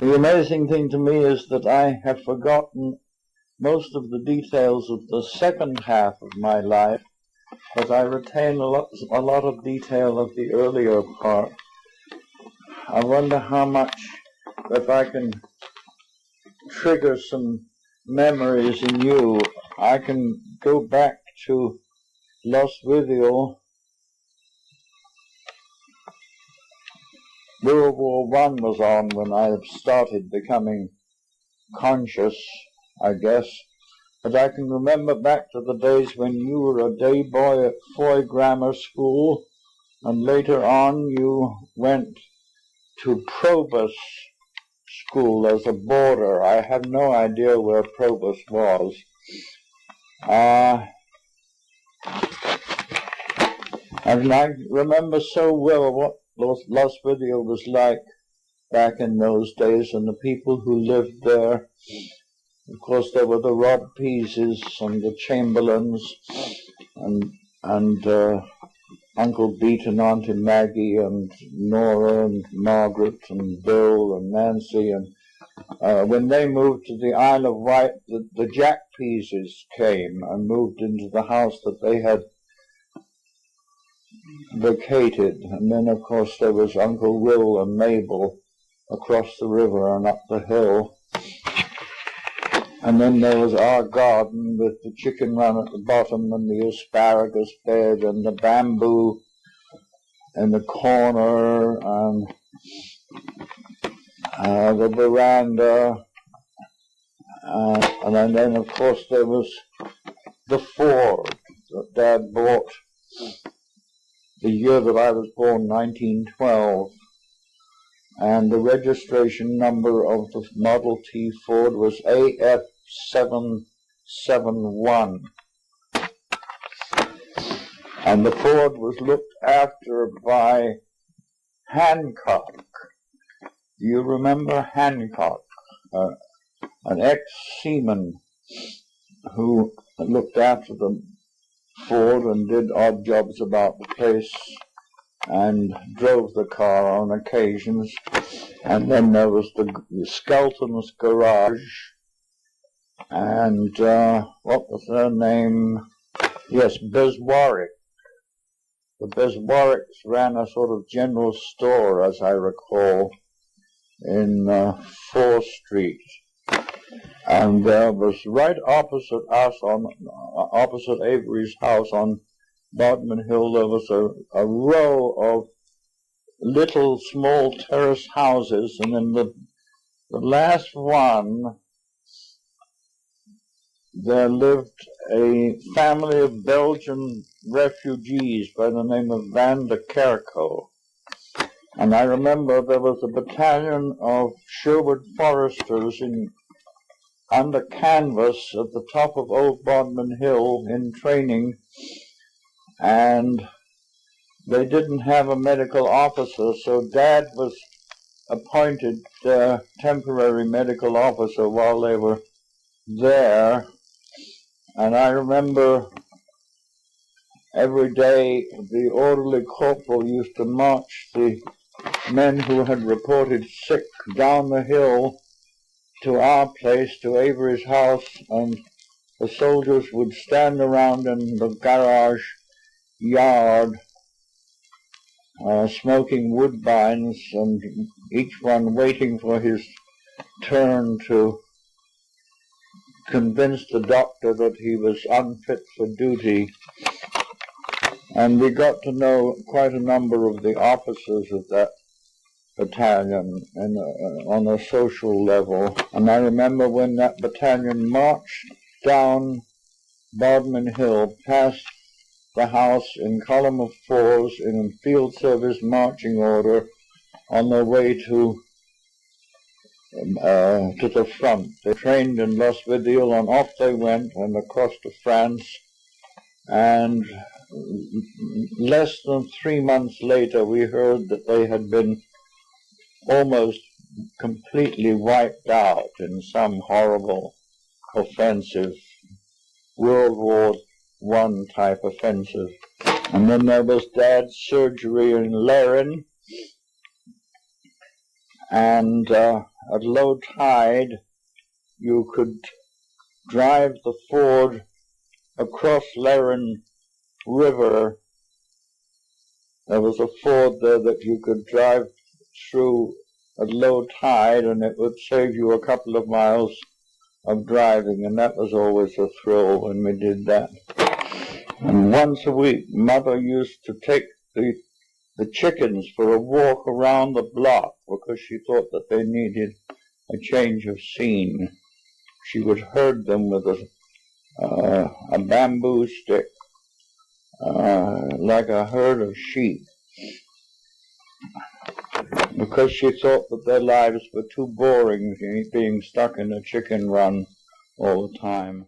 The amazing thing to me is that I have forgotten most of the details of the second half of my life, but I retain a lot of detail of the earlier part. I wonder how much, if I can trigger some memories in you. I can go back to Lostwithiel. World War I was on when I started becoming conscious, I guess. But I can remember back to the days when you were a day boy at Foy Grammar School, and later on you went to Probus School as a boarder. I had no idea where Probus was. And I remember so well what Lostwithiel was like back in those days, and the people who lived there. Of course, there were the Rob Peases and the Chamberlains, and Uncle Beat and Auntie Maggie and Nora and Margaret and Bill and Nancy. And when they moved to the Isle of Wight, the Jack Peases came and moved into the house that they had vacated. And then, of course, there was Uncle Will and Mabel across the river and up the hill. And then there was our garden with the chicken run at the bottom and the asparagus bed and the bamboo in the corner and the veranda. And then, of course, there was the Ford that Dad bought the year that I was born, 1912. And the registration number of the Model T Ford was AF771. And the Ford was looked after by Hancock. Do you remember Hancock? An ex-seaman who looked after the Ford and did odd jobs about the place and drove the car on occasions. And then there was the Skelton's garage, and what was her name? Yes, Biswarwick. The Biswarwicks ran a sort of general store, as I recall, in 4th Street. And there was right opposite us, opposite Avery's house on Bodmin Hill, there was a row of little small terrace houses, and in the last one there lived a family of Belgian refugees by the name of Van de Kerko. And I remember there was a battalion of Sherwood Foresters under canvas at the top of Old Bodmin Hill in training, and they didn't have a medical officer, so Dad was appointed temporary medical officer while they were there. And I remember every day the orderly corporal used to march the men who had reported sick down the hill to our place, to Avery's house, and the soldiers would stand around in the garage yard smoking woodbines, and each one waiting for his turn to convince the doctor that he was unfit for duty. And we got to know quite a number of the officers of that battalion on a social level. And I remember when that battalion marched down Bodmin Hill past the house in column of fours in field service marching order on their way to the front. They trained in Lostwithiel, and off they went and across to France. And less than 3 months later, we heard that they had been almost completely wiped out in some horrible offensive, World War I type offensive. And then there was Dad's surgery in Laren, and at low tide, you could drive the ford across Laren River. There was a ford there that you could drive through at low tide, and it would save you a couple of miles of driving, and that was always a thrill when we did that. And once a week, Mother used to take the chickens for a walk around the block because she thought that they needed a change of scene. She would herd them with a bamboo stick, like a herd of sheep, because she thought that their lives were too boring being stuck in a chicken run all the time.